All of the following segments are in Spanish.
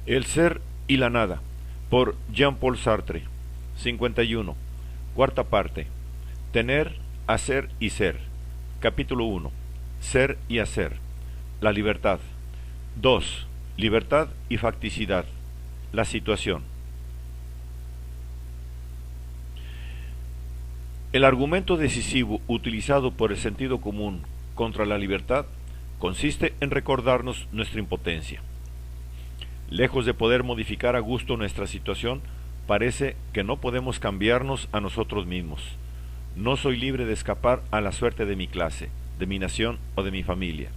El ser y la nada, por Jean-Paul Sartre. 51. Cuarta parte. Tener, hacer y ser. Capítulo 1. Ser y hacer. La libertad. 2. Libertad y facticidad. La situación. El argumento decisivo utilizado por el sentido común contra la libertad consiste en recordarnos nuestra impotencia. Lejos de poder modificar a gusto nuestra situación, parece que no podemos cambiarnos a nosotros mismos. No soy libre de escapar a la suerte de mi clase, de mi nación o de mi familia,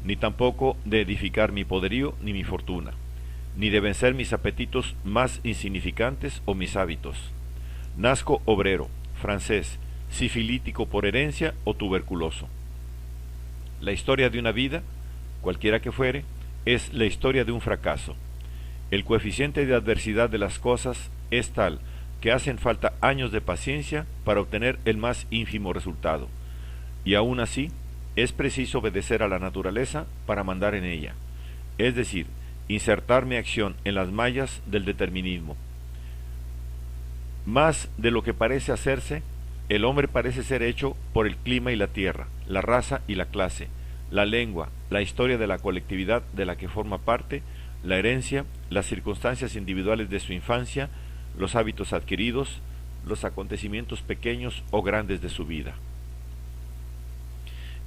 ni tampoco de edificar mi poderío ni mi fortuna, ni de vencer mis apetitos más insignificantes o mis hábitos. Nazco obrero, francés, sifilítico por herencia o tuberculoso. La historia de una vida, cualquiera que fuere, es la historia de un fracaso. El coeficiente de adversidad de las cosas es tal que hacen falta años de paciencia para obtener el más ínfimo resultado, y aún así es preciso obedecer a la naturaleza para mandar en ella, es decir, insertar mi acción en las mallas del determinismo. Más de lo que parece hacerse, el hombre parece ser hecho por el clima y la tierra, la raza y la clase, la lengua, la historia de la colectividad de la que forma parte, la herencia, las circunstancias individuales de su infancia, los hábitos adquiridos, los acontecimientos pequeños o grandes de su vida.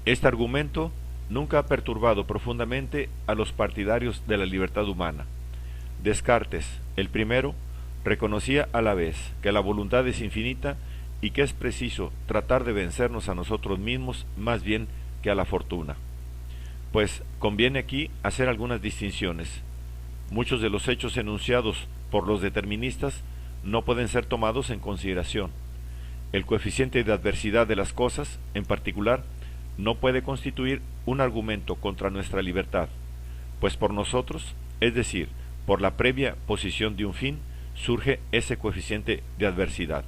Este argumento nunca ha perturbado profundamente a los partidarios de la libertad humana. Descartes, el primero, reconocía a la vez que la voluntad es infinita y que es preciso tratar de vencernos a nosotros mismos más bien que a la fortuna. Pues conviene aquí hacer algunas distinciones. Muchos de los hechos enunciados por los deterministas no pueden ser tomados en consideración. El coeficiente de adversidad de las cosas, en particular, no puede constituir un argumento contra nuestra libertad, pues por nosotros, es decir, por la previa posición de un fin, surge ese coeficiente de adversidad.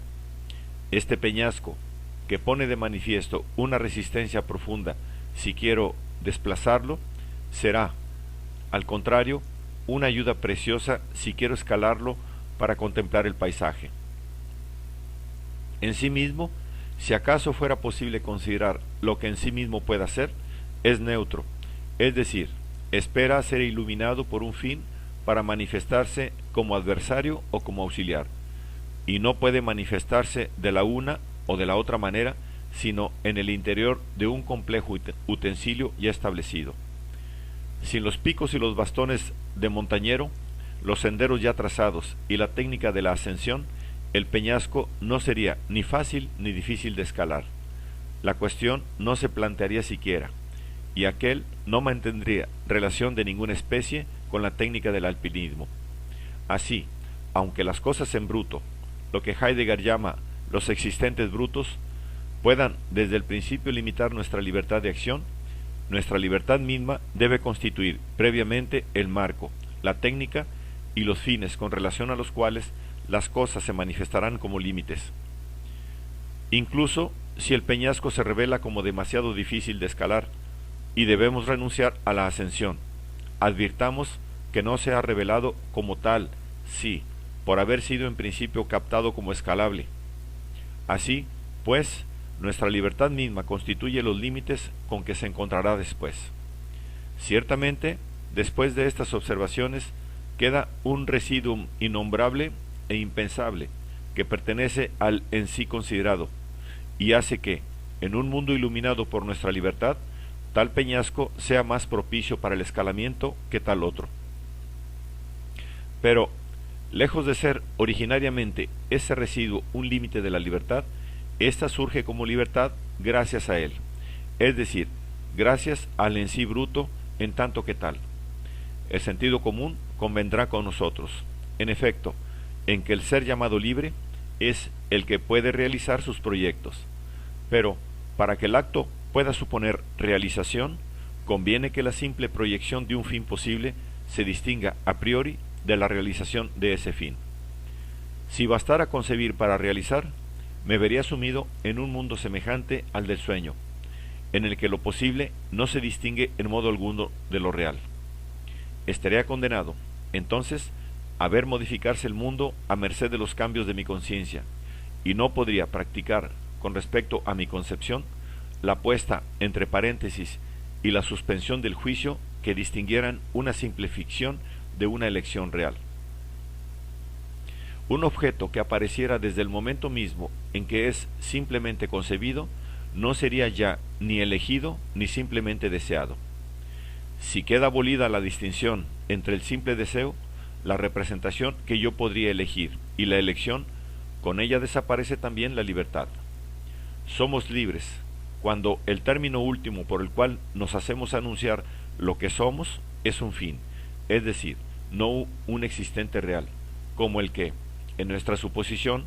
Este peñasco, que pone de manifiesto una resistencia profunda si quiero desplazarlo, será, al contrario, una ayuda preciosa si quiero escalarlo para contemplar el paisaje. En sí mismo, si acaso fuera posible considerar lo que en sí mismo pueda ser, es neutro, es decir, espera ser iluminado por un fin para manifestarse como adversario o como auxiliar, y no puede manifestarse de la una o de la otra manera, sino en el interior de un complejo utensilio ya establecido. Sin los picos y los bastones de montañero, los senderos ya trazados y la técnica de la ascensión, el peñasco no sería ni fácil ni difícil de escalar. La cuestión no se plantearía siquiera, y aquel no mantendría relación de ninguna especie con la técnica del alpinismo. Así, aunque las cosas en bruto, lo que Heidegger llama los existentes brutos, puedan desde el principio limitar nuestra libertad de acción, nuestra libertad misma debe constituir previamente el marco, la técnica y los fines con relación a los cuales las cosas se manifestarán como límites. Incluso si el peñasco se revela como demasiado difícil de escalar y debemos renunciar a la ascensión, advirtamos que no se ha revelado como tal, sí, por haber sido en principio captado como escalable. Así, pues, nuestra libertad misma constituye los límites con que se encontrará después. Ciertamente, después de estas observaciones, queda un residuum innombrable e impensable que pertenece al en sí considerado, y hace que, en un mundo iluminado por nuestra libertad, tal peñasco sea más propicio para el escalamiento que tal otro. Pero, lejos de ser originariamente ese residuo un límite de la libertad, ésta surge como libertad gracias a él, es decir, gracias al en sí bruto en tanto que tal. El sentido común convendrá con nosotros, en efecto, en que el ser llamado libre es el que puede realizar sus proyectos, pero para que el acto pueda suponer realización, conviene que la simple proyección de un fin posible se distinga a priori de la realización de ese fin. Si bastara concebir para realizar, me vería sumido en un mundo semejante al del sueño, en el que lo posible no se distingue en modo alguno de lo real. Estaría condenado, entonces haber modificarse el mundo a merced de los cambios de mi conciencia, y no podría practicar, con respecto a mi concepción, la puesta entre paréntesis y la suspensión del juicio que distinguieran una simple ficción de una elección real. Un objeto que apareciera desde el momento mismo en que es simplemente concebido no sería ya ni elegido ni simplemente deseado. Si queda abolida la distinción entre el simple deseo, la representación que yo podría elegir y la elección, con ella desaparece también la libertad. Somos libres cuando el término último por el cual nos hacemos anunciar lo que somos es un fin, es decir, no un existente real, como el que, en nuestra suposición,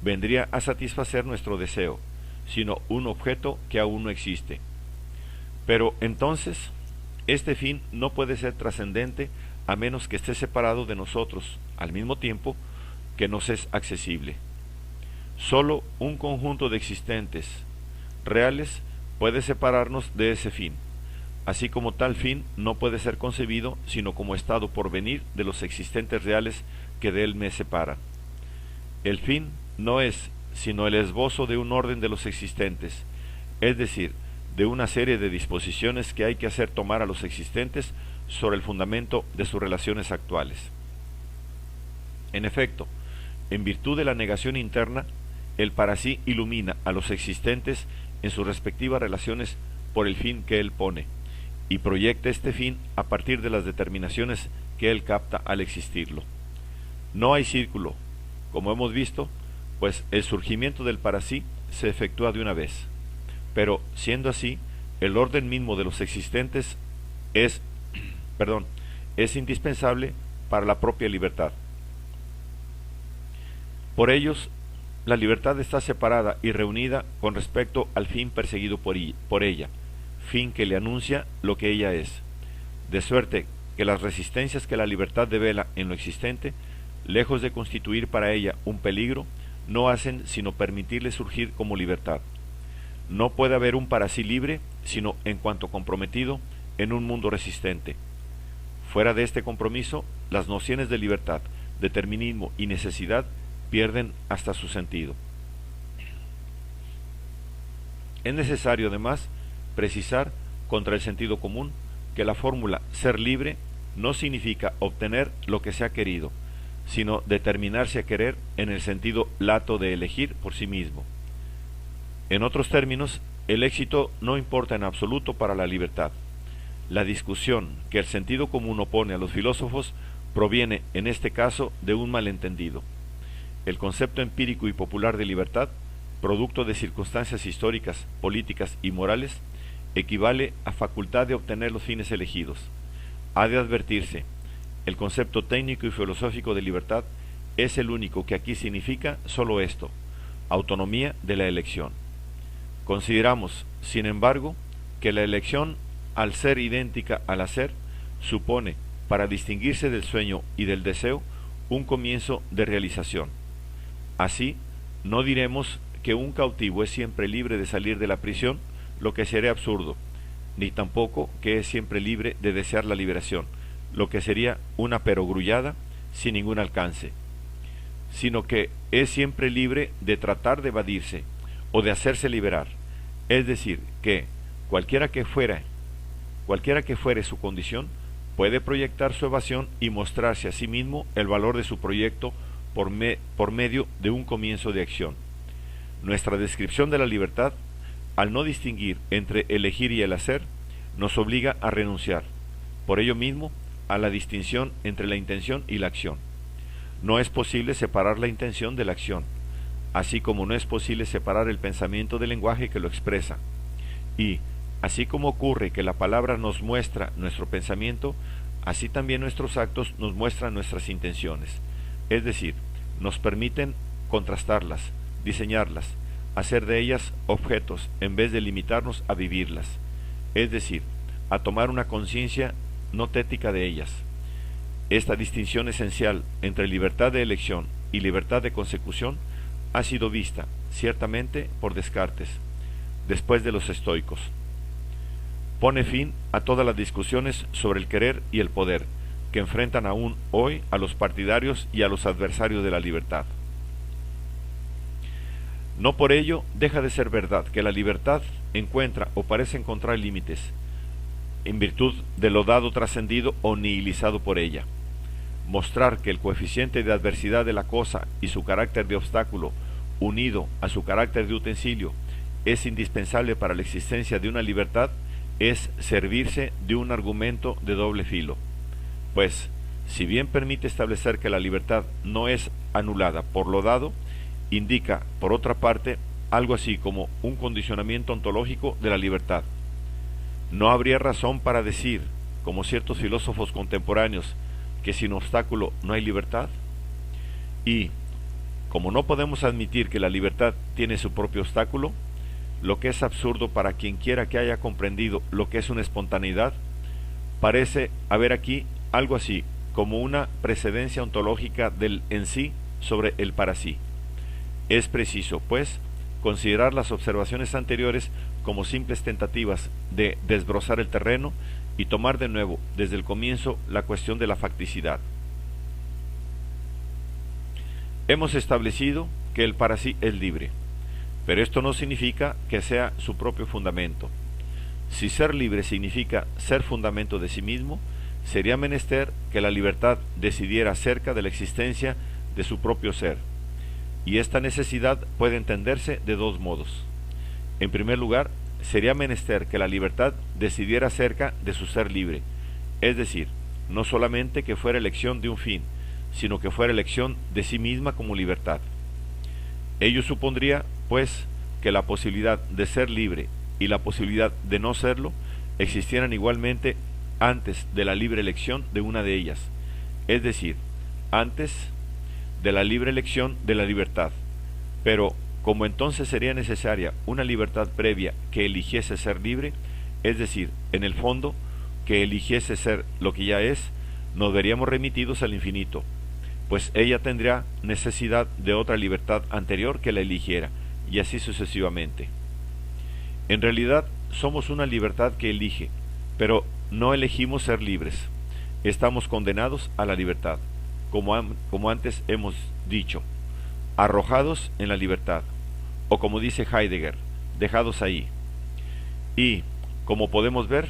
vendría a satisfacer nuestro deseo, sino un objeto que aún no existe. Pero entonces, este fin no puede ser trascendente a menos que esté separado de nosotros, al mismo tiempo que nos es accesible. Solo un conjunto de existentes reales puede separarnos de ese fin, así como tal fin no puede ser concebido sino como estado por venir de los existentes reales que de él me separan. El fin no es sino el esbozo de un orden de los existentes, es decir, de una serie de disposiciones que hay que hacer tomar a los existentes sobre el fundamento de sus relaciones actuales. En efecto, en virtud de la negación interna, el para sí ilumina a los existentes en sus respectivas relaciones por el fin que él pone, y proyecta este fin a partir de las determinaciones que él capta al existirlo. No hay círculo, como hemos visto, pues el surgimiento del para sí se efectúa de una vez. Pero, siendo así, el orden mismo de los existentes es indispensable para la propia libertad. Por ellos, la libertad está separada y reunida con respecto al fin perseguido por ella, fin que le anuncia lo que ella es, de suerte que las resistencias que la libertad devela en lo existente, lejos de constituir para ella un peligro, no hacen sino permitirle surgir como libertad. No puede haber un para sí libre, sino en cuanto comprometido en un mundo resistente. Fuera de este compromiso, las nociones de libertad, determinismo y necesidad pierden hasta su sentido. Es necesario, además, precisar contra el sentido común que la fórmula ser libre no significa obtener lo que se ha querido, sino determinarse a querer en el sentido lato de elegir por sí mismo. En otros términos, el éxito no importa en absoluto para la libertad. La discusión que el sentido común opone a los filósofos proviene, en este caso, de un malentendido. El concepto empírico y popular de libertad, producto de circunstancias históricas, políticas y morales, equivale a facultad de obtener los fines elegidos. Ha de advertirse, el concepto técnico y filosófico de libertad es el único que aquí significa solo esto, autonomía de la elección. Consideramos, sin embargo, que la elección, al ser idéntica al hacer, supone, para distinguirse del sueño y del deseo, un comienzo de realización. Así, no diremos que un cautivo es siempre libre de salir de la prisión, lo que sería absurdo, ni tampoco que es siempre libre de desear la liberación, lo que sería una perogrullada sin ningún alcance, sino que es siempre libre de tratar de evadirse o de hacerse liberar, es decir, que cualquiera que fuere su condición, puede proyectar su evasión y mostrarse a sí mismo el valor de su proyecto por medio de un comienzo de acción. Nuestra descripción de la libertad, al no distinguir entre elegir y el hacer, nos obliga a renunciar, por ello mismo, a la distinción entre la intención y la acción. No es posible separar la intención de la acción, así como no es posible separar el pensamiento del lenguaje que lo expresa. Y, así como ocurre que la palabra nos muestra nuestro pensamiento, así también nuestros actos nos muestran nuestras intenciones, es decir, nos permiten contrastarlas, diseñarlas, hacer de ellas objetos en vez de limitarnos a vivirlas, es decir, a tomar una conciencia notética de ellas. Esta distinción esencial entre libertad de elección y libertad de consecución ha sido vista, ciertamente, por Descartes, después de los estoicos. Pone fin a todas las discusiones sobre el querer y el poder, que enfrentan aún hoy a los partidarios y a los adversarios de la libertad. No por ello deja de ser verdad que la libertad encuentra o parece encontrar límites, en virtud de lo dado, trascendido o nihilizado por ella. Mostrar que el coeficiente de adversidad de la cosa y su carácter de obstáculo, unido a su carácter de utensilio, es indispensable para la existencia de una libertad, es servirse de un argumento de doble filo. Pues, si bien permite establecer que la libertad no es anulada por lo dado, indica, por otra parte, algo así como un condicionamiento ontológico de la libertad. No habría razón para decir, como ciertos filósofos contemporáneos, que sin obstáculo no hay libertad. Y, como no podemos admitir que la libertad tiene su propio obstáculo, lo que es absurdo para quien quiera que haya comprendido lo que es una espontaneidad, parece haber aquí algo así como una precedencia ontológica del en sí sobre el para sí. Es preciso, pues, considerar las observaciones anteriores como simples tentativas de desbrozar el terreno y tomar de nuevo, desde el comienzo, la cuestión de la facticidad. Hemos establecido que el para sí es libre, pero esto no significa que sea su propio fundamento. Si ser libre significa ser fundamento de sí mismo, sería menester que la libertad decidiera acerca de la existencia de su propio ser. Y esta necesidad puede entenderse de dos modos. En primer lugar, sería menester que la libertad decidiera acerca de su ser libre, es decir, no solamente que fuera elección de un fin, sino que fuera elección de sí misma como libertad. Ello supondría, pues, que la posibilidad de ser libre y la posibilidad de no serlo existieran igualmente antes de la libre elección de una de ellas, es decir, antes de la libre elección de la libertad. Pero, como entonces sería necesaria una libertad previa que eligiese ser libre, es decir, en el fondo, que eligiese ser lo que ya es, nos veríamos remitidos al infinito, pues ella tendría necesidad de otra libertad anterior que la eligiera, y así sucesivamente. En realidad, somos una libertad que elige, pero no elegimos ser libres. Estamos condenados a la libertad, como antes hemos dicho, arrojados en la libertad, o como dice Heidegger, dejados ahí. Y, como podemos ver,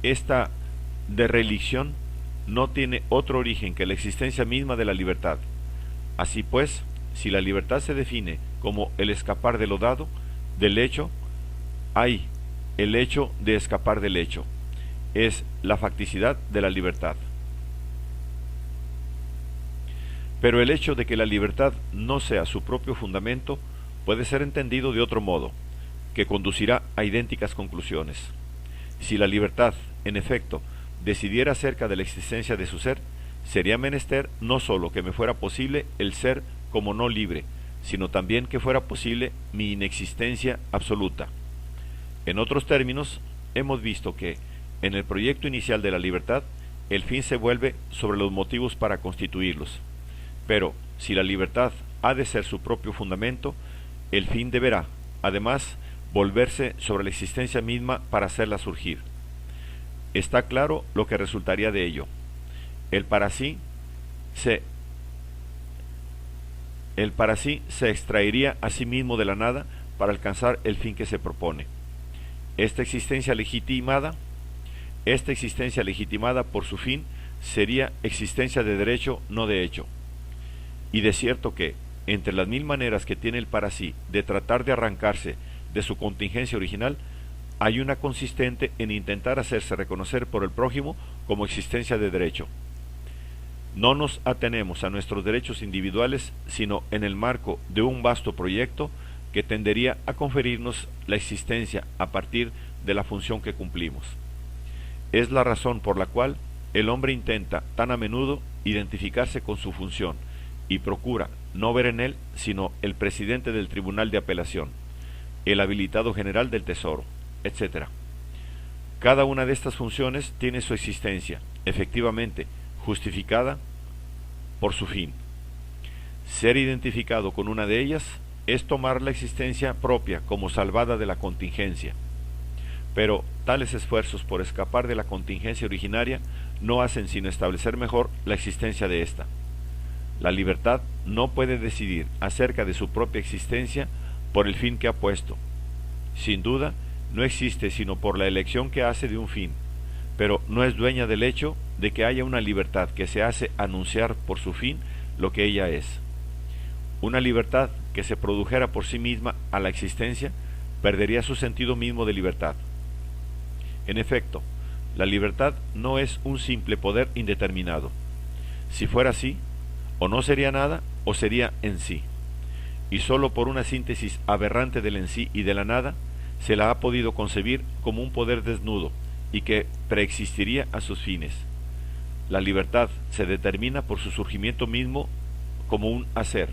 esta derelición no tiene otro origen que la existencia misma de la libertad. Así pues, si la libertad se define como el escapar de lo dado, del hecho, hay el hecho de escapar del hecho. Es la facticidad de la libertad. Pero el hecho de que la libertad no sea su propio fundamento puede ser entendido de otro modo, que conducirá a idénticas conclusiones. Si la libertad, en efecto, decidiera acerca de la existencia de su ser, sería menester no sólo que me fuera posible el ser como no libre, sino también que fuera posible mi inexistencia absoluta. En otros términos, hemos visto que, en el proyecto inicial de la libertad, el fin se vuelve sobre los motivos para constituirlos. Pero, si la libertad ha de ser su propio fundamento, el fin deberá, además, volverse sobre la existencia misma para hacerla surgir. Está claro lo que resultaría de ello. El para sí se extraería a sí mismo de la nada para alcanzar el fin que se propone. Esta existencia legitimada por su fin sería existencia de derecho, no de hecho. Y de cierto que, entre las mil maneras que tiene el para sí de tratar de arrancarse de su contingencia original, hay una consistente en intentar hacerse reconocer por el prójimo como existencia de derecho. No nos atenemos a nuestros derechos individuales, sino en el marco de un vasto proyecto que tendería a conferirnos la existencia a partir de la función que cumplimos. Es la razón por la cual el hombre intenta tan a menudo identificarse con su función y procura no ver en él sino el presidente del Tribunal de Apelación, el habilitado general del Tesoro, etc. Cada una de estas funciones tiene su existencia, efectivamente, justificada por su fin. Ser identificado con una de ellas es tomar la existencia propia como salvada de la contingencia. Pero tales esfuerzos por escapar de la contingencia originaria no hacen sino establecer mejor la existencia de ésta. La libertad no puede decidir acerca de su propia existencia por el fin que ha puesto. Sin duda, no existe sino por la elección que hace de un fin, pero no es dueña del hecho de que haya una libertad que se hace anunciar por su fin lo que ella es. Una libertad que se produjera por sí misma a la existencia perdería su sentido mismo de libertad. En efecto, la libertad no es un simple poder indeterminado. Si fuera así, o no sería nada o sería en sí. Y sólo por una síntesis aberrante del en sí y de la nada se la ha podido concebir como un poder desnudo y que preexistiría a sus fines. La libertad se determina por su surgimiento mismo como un hacer,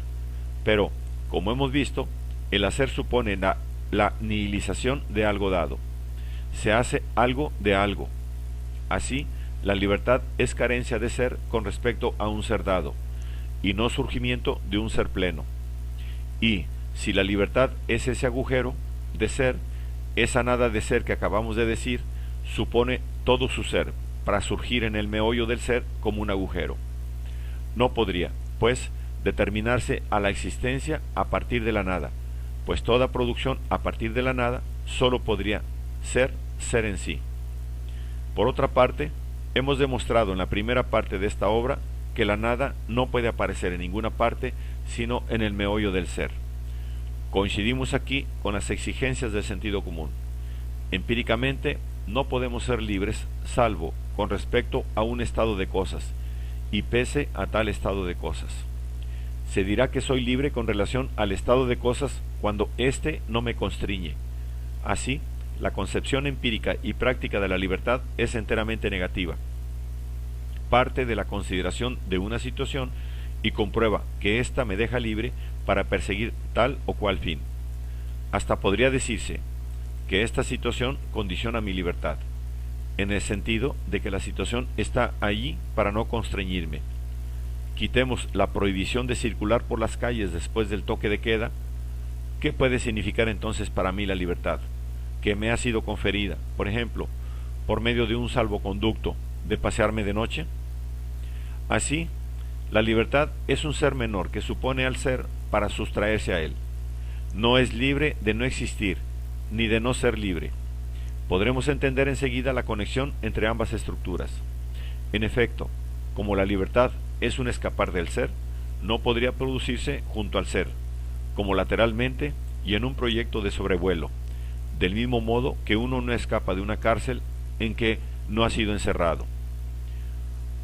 pero, como hemos visto, el hacer supone la nihilización de algo dado. Se hace algo de algo. Así, la libertad es carencia de ser con respecto a un ser dado, y no surgimiento de un ser pleno. Y, si la libertad es ese agujero de ser, esa nada de ser que acabamos de decir, supone todo su ser, para surgir en el meollo del ser como un agujero. No podría, pues, determinarse a la existencia a partir de la nada, pues toda producción a partir de la nada sólo podría ser en sí. Por otra parte, hemos demostrado en la primera parte de esta obra que la nada no puede aparecer en ninguna parte sino en el meollo del ser. Coincidimos aquí con las exigencias del sentido común. Empíricamente, no podemos ser libres salvo con respecto a un estado de cosas, y pese a tal estado de cosas. Se dirá que soy libre con relación al estado de cosas cuando éste no me constriñe. Así, la concepción empírica y práctica de la libertad es enteramente negativa. Parte de la consideración de una situación y comprueba que ésta me deja libre para perseguir tal o cual fin. Hasta podría decirse que esta situación condiciona mi libertad, en el sentido de que la situación está allí para no constreñirme. Quitemos la prohibición de circular por las calles después del toque de queda. ¿Qué puede significar entonces para mí la libertad, que me ha sido conferida, por ejemplo, por medio de un salvoconducto, de pasearme de noche? Así, la libertad es un ser menor que supone al ser para sustraerse a él. No es libre de no existir, ni de no ser libre. Podremos entender enseguida la conexión entre ambas estructuras. En efecto, como la libertad es un escapar del ser, no podría producirse junto al ser, como lateralmente y en un proyecto de sobrevuelo, del mismo modo que uno no escapa de una cárcel en que no ha sido encerrado.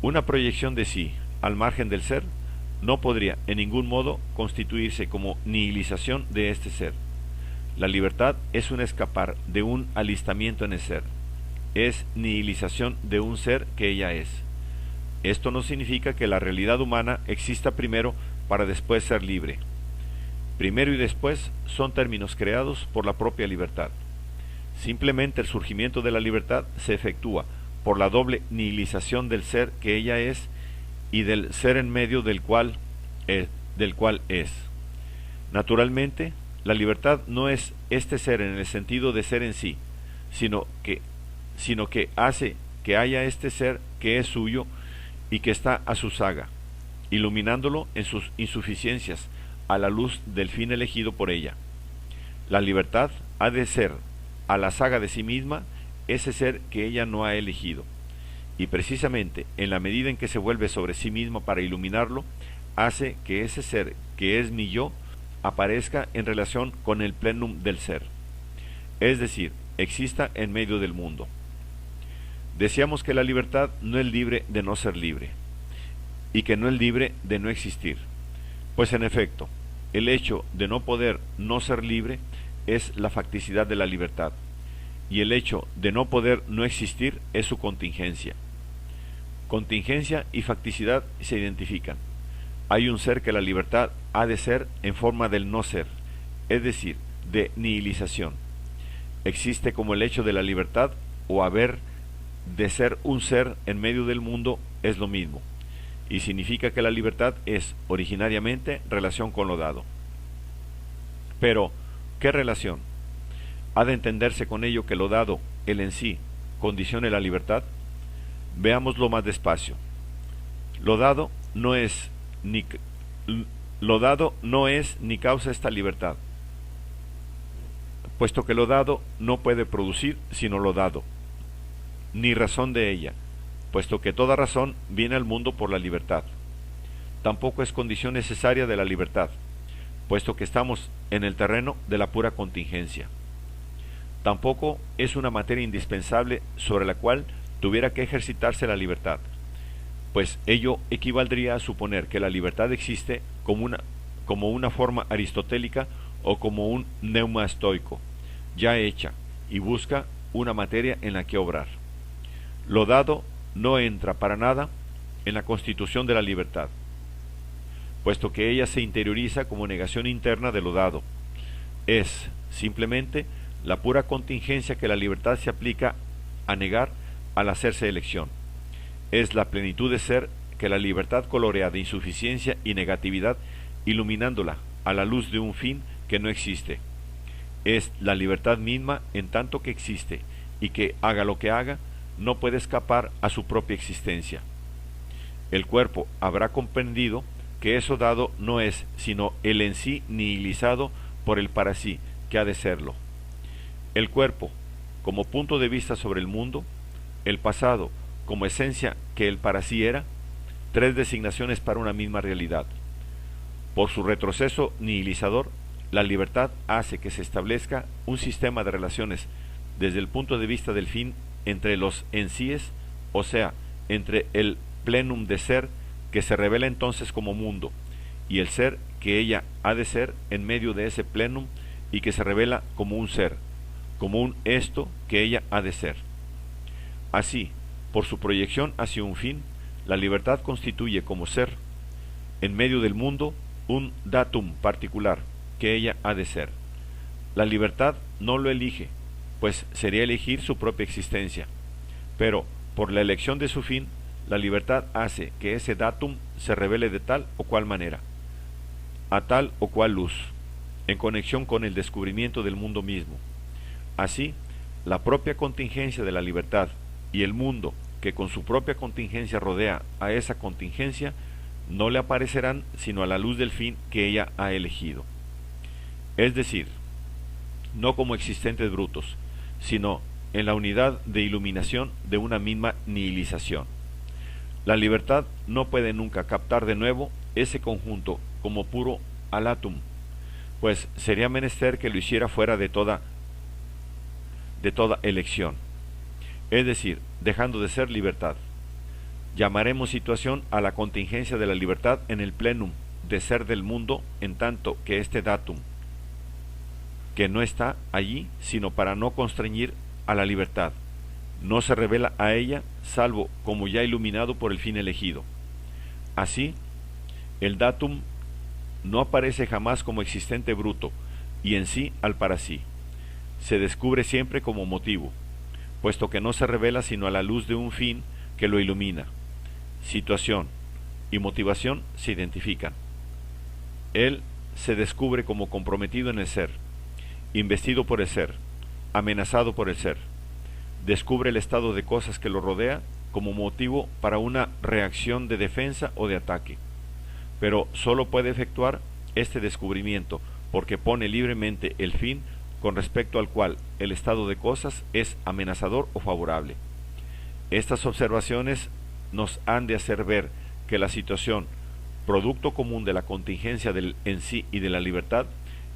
Una proyección de sí al margen del ser no podría en ningún modo constituirse como nihilización de este ser. La libertad es un escapar de un alistamiento en el ser, es nihilización de un ser que ella es. Esto no significa que la realidad humana exista primero para después ser libre. Primero y después son términos creados por la propia libertad. Simplemente el surgimiento de la libertad se efectúa por la doble nihilización del ser que ella es y del ser en medio del cual es. Naturalmente, la libertad no es este ser en el sentido de ser en sí, sino que hace que haya este ser que es suyo y que está a su saga, iluminándolo en sus insuficiencias a la luz del fin elegido por ella. La libertad ha de ser a la saga de sí misma ese ser que ella no ha elegido, y precisamente en la medida en que se vuelve sobre sí misma para iluminarlo, hace que ese ser que es mi yo aparezca en relación con el plenum del ser, es decir, exista en medio del mundo. Decíamos que la libertad no es libre de no ser libre, y que no es libre de no existir, pues en efecto, el hecho de no poder no ser libre es la facticidad de la libertad, y el hecho de no poder no existir es su contingencia. Contingencia y facticidad se identifican. Hay un ser que la libertad ha de ser en forma del no ser, es decir, de nihilización. Existe como el hecho de la libertad o haber de ser un ser en medio del mundo es lo mismo, y significa que la libertad es originariamente relación con lo dado. Pero, ¿qué relación? Ha de entenderse con ello que lo dado el en sí condicione la libertad? Veámoslo más despacio. Lo dado no es ni causa esta libertad, puesto que lo dado no puede producir sino lo dado, ni razón de ella, puesto que toda razón viene al mundo por la libertad. Tampoco es condición necesaria de la libertad, puesto que estamos en el terreno de la pura contingencia. Tampoco es una materia indispensable sobre la cual tuviera que ejercitarse la libertad, pues ello equivaldría a suponer que la libertad existe como una forma aristotélica o como un neuma estoico, ya hecha, y busca una materia en la que obrar. Lo dado no entra para nada en la constitución de la libertad, puesto que ella se interioriza como negación interna de lo dado. Es, simplemente, la pura contingencia que la libertad se aplica a negar al hacerse elección. Es la plenitud de ser que la libertad colorea de insuficiencia y negatividad, iluminándola a la luz de un fin que no existe. Es la libertad misma en tanto que existe, y que, haga lo que haga, no puede escapar a su propia existencia. El cuerpo habrá comprendido que eso dado no es sino el en sí nihilizado por el para sí, que ha de serlo. El cuerpo, como punto de vista sobre el mundo, el pasado, como esencia que el para sí era, tres designaciones para una misma realidad. Por su retroceso nihilizador, la libertad hace que se establezca un sistema de relaciones desde el punto de vista del fin entre los en síes, o sea, entre el plenum de ser que se revela entonces como mundo, y el ser que ella ha de ser en medio de ese plenum y que se revela como un ser, como un esto que ella ha de ser. Así, por su proyección hacia un fin, la libertad constituye como ser, en medio del mundo, un datum particular que ella ha de ser. La libertad no lo elige, pues sería elegir su propia existencia, pero por la elección de su fin, la libertad hace que ese datum se revele de tal o cual manera, a tal o cual luz, en conexión con el descubrimiento del mundo mismo. Así, la propia contingencia de la libertad y el mundo que con su propia contingencia rodea a esa contingencia no le aparecerán sino a la luz del fin que ella ha elegido. Es decir, no como existentes brutos, sino en la unidad de iluminación de una misma nihilización. La libertad no puede nunca captar de nuevo ese conjunto como puro alatum, pues sería menester que lo hiciera fuera de toda elección, es decir, dejando de ser libertad. Llamaremos situación a la contingencia de la libertad en el plenum de ser del mundo, en tanto que este datum, que no está allí sino para no constreñir a la libertad, no se revela a ella salvo como ya iluminado por el fin elegido. Así, el datum no aparece jamás como existente bruto y en sí al para sí. Se descubre siempre como motivo, puesto que no se revela sino a la luz de un fin que lo ilumina. Situación y motivación se identifican. Él se descubre como comprometido en el ser, investido por el ser, amenazado por el ser. Descubre el estado de cosas que lo rodea como motivo para una reacción de defensa o de ataque, pero sólo puede efectuar este descubrimiento porque pone libremente el fin con respecto al cual el estado de cosas es amenazador o favorable. Estas observaciones nos han de hacer ver que la situación, producto común de la contingencia del en sí y de la libertad,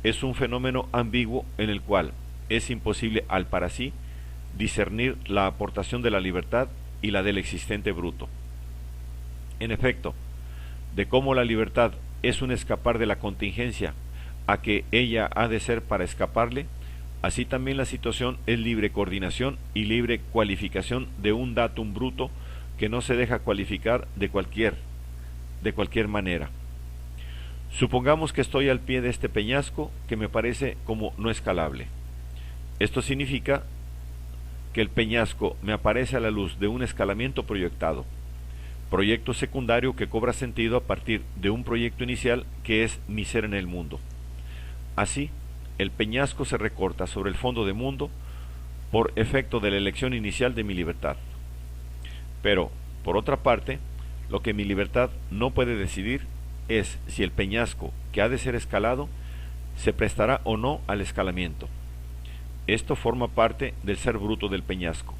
es un fenómeno ambiguo en el cual es imposible al para sí discernir la aportación de la libertad y la del existente bruto. En efecto, de cómo la libertad es un escapar de la contingencia a que ella ha de ser para escaparle, así también la situación es libre coordinación y libre cualificación de un datum bruto que no se deja cualificar de cualquier manera. Supongamos que estoy al pie de este peñasco que me parece como no escalable. Esto significa que el peñasco me aparece a la luz de un escalamiento proyectado, proyecto secundario que cobra sentido a partir de un proyecto inicial que es mi ser en el mundo. Así, el peñasco se recorta sobre el fondo de mundo por efecto de la elección inicial de mi libertad. Pero, por otra parte, lo que mi libertad no puede decidir es si el peñasco que ha de ser escalado se prestará o no al escalamiento. Esto forma parte del ser bruto del peñasco.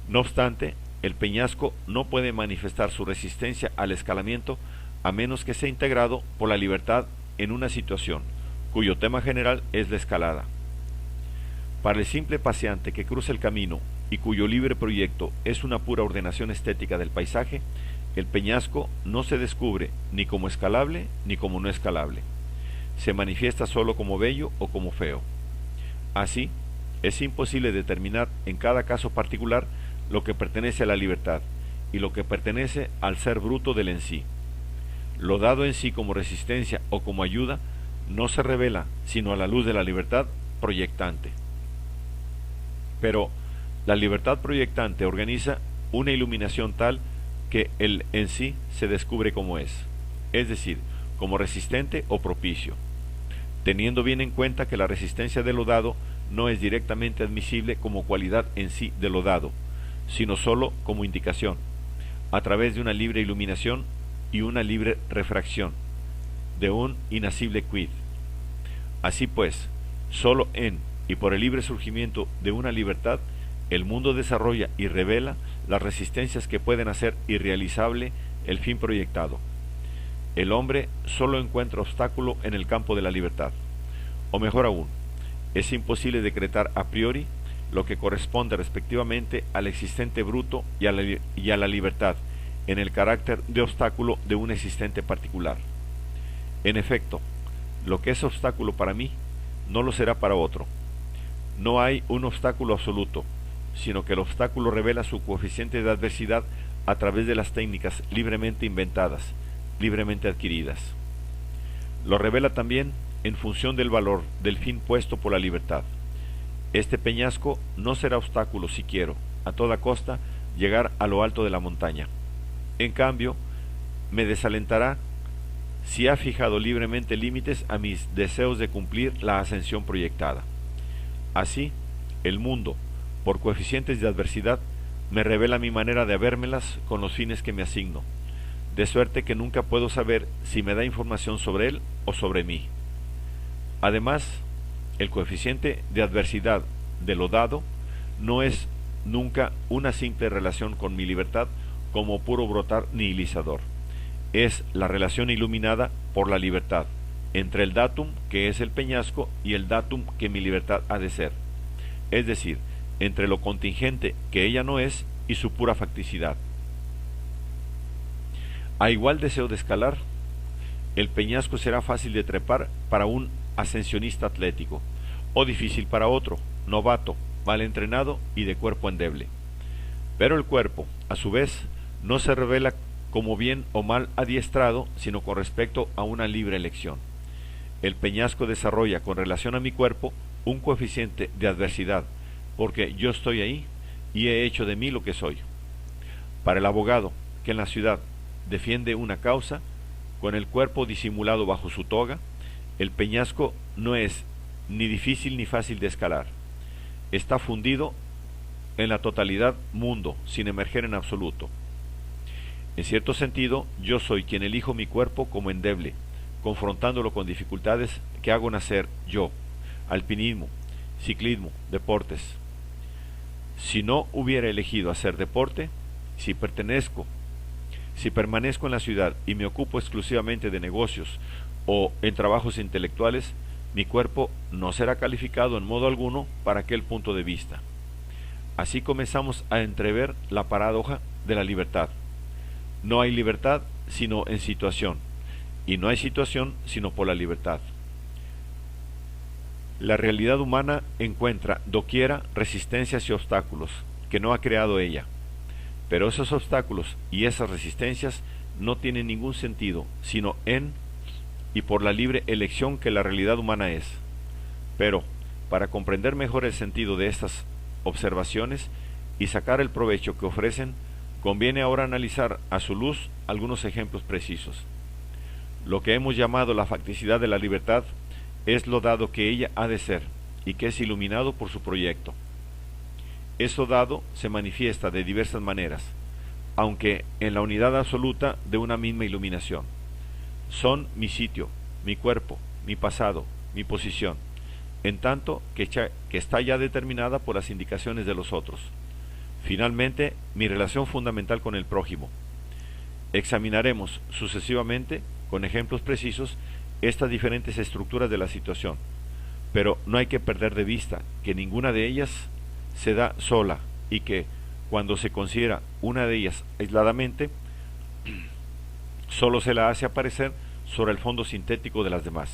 No obstante, el peñasco no puede manifestar su resistencia al escalamiento a menos que sea integrado por la libertad en una situación cuyo tema general es la escalada. Para el simple paseante que cruza el camino y cuyo libre proyecto es una pura ordenación estética del paisaje, el peñasco no se descubre ni como escalable ni como no escalable. Se manifiesta solo como bello o como feo. Así, es imposible determinar en cada caso particular lo que pertenece a la libertad y lo que pertenece al ser bruto del en sí. Lo dado en sí como resistencia o como ayuda no se revela sino a la luz de la libertad proyectante. Pero la libertad proyectante organiza una iluminación tal que el en sí se descubre como es decir, como resistente o propicio, teniendo bien en cuenta que la resistencia de lo dado no es directamente admisible como cualidad en sí de lo dado, sino sólo como indicación, a través de una libre iluminación y una libre refracción, de un inasible quid. Así pues, sólo en y por el libre surgimiento de una libertad, el mundo desarrolla y revela las resistencias que pueden hacer irrealizable el fin proyectado. El hombre sólo encuentra obstáculo en el campo de la libertad. O mejor aún, es imposible decretar a priori lo que corresponde respectivamente al existente bruto y a la libertad en el carácter de obstáculo de un existente particular. En efecto, lo que es obstáculo para mí no lo será para otro. No hay un obstáculo absoluto, sino que el obstáculo revela su coeficiente de adversidad a través de las técnicas libremente inventadas, libremente adquiridas. Lo revela también en función del valor del fin puesto por la libertad. Este peñasco no será obstáculo si quiero, a toda costa, llegar a lo alto de la montaña. En cambio, me desalentará si ha fijado libremente límites a mis deseos de cumplir la ascensión proyectada. Así, el mundo, por coeficientes de adversidad, me revela mi manera de habérmelas con los fines que me asigno, de suerte que nunca puedo saber si me da información sobre él o sobre mí. Además, el coeficiente de adversidad de lo dado no es nunca una simple relación con mi libertad como puro brotar nihilizador. Es la relación iluminada por la libertad entre el datum que es el peñasco y el datum que mi libertad ha de ser, es decir, entre lo contingente que ella no es y su pura facticidad. A igual deseo de escalar, el peñasco será fácil de trepar para un ascensionista atlético, o difícil para otro, novato, mal entrenado y de cuerpo endeble. Pero el cuerpo, a su vez, no se revela como bien o mal adiestrado, sino con respecto a una libre elección. El peñasco desarrolla con relación a mi cuerpo un coeficiente de adversidad, porque yo estoy ahí y he hecho de mí lo que soy. Para el abogado que en la ciudad defiende una causa, con el cuerpo disimulado bajo su toga, el peñasco no es ni difícil ni fácil de escalar. Está fundido en la totalidad mundo, sin emerger en absoluto. En cierto sentido, yo soy quien elijo mi cuerpo como endeble, confrontándolo con dificultades que hago nacer yo, alpinismo, ciclismo, deportes. Si no hubiera elegido hacer deporte, si permanezco en la ciudad y me ocupo exclusivamente de negocios o en trabajos intelectuales, mi cuerpo no será calificado en modo alguno para aquel punto de vista. Así comenzamos a entrever la paradoja de la libertad. No hay libertad sino en situación, y no hay situación sino por la libertad. La realidad humana encuentra doquiera resistencias y obstáculos que no ha creado ella, pero esos obstáculos y esas resistencias no tienen ningún sentido sino en y por la libre elección que la realidad humana es. Pero, para comprender mejor el sentido de estas observaciones y sacar el provecho que ofrecen, conviene ahora analizar a su luz algunos ejemplos precisos. Lo que hemos llamado la facticidad de la libertad es lo dado que ella ha de ser y que es iluminado por su proyecto. Eso dado se manifiesta de diversas maneras, aunque en la unidad absoluta de una misma iluminación. Son mi sitio, mi cuerpo, mi pasado, mi posición, en tanto que está ya determinada por las indicaciones de los otros. Finalmente, mi relación fundamental con el prójimo. Examinaremos sucesivamente, con ejemplos precisos, estas diferentes estructuras de la situación, pero no hay que perder de vista que ninguna de ellas se da sola y que, cuando se considera una de ellas aisladamente, solo se la hace aparecer sobre el fondo sintético de las demás.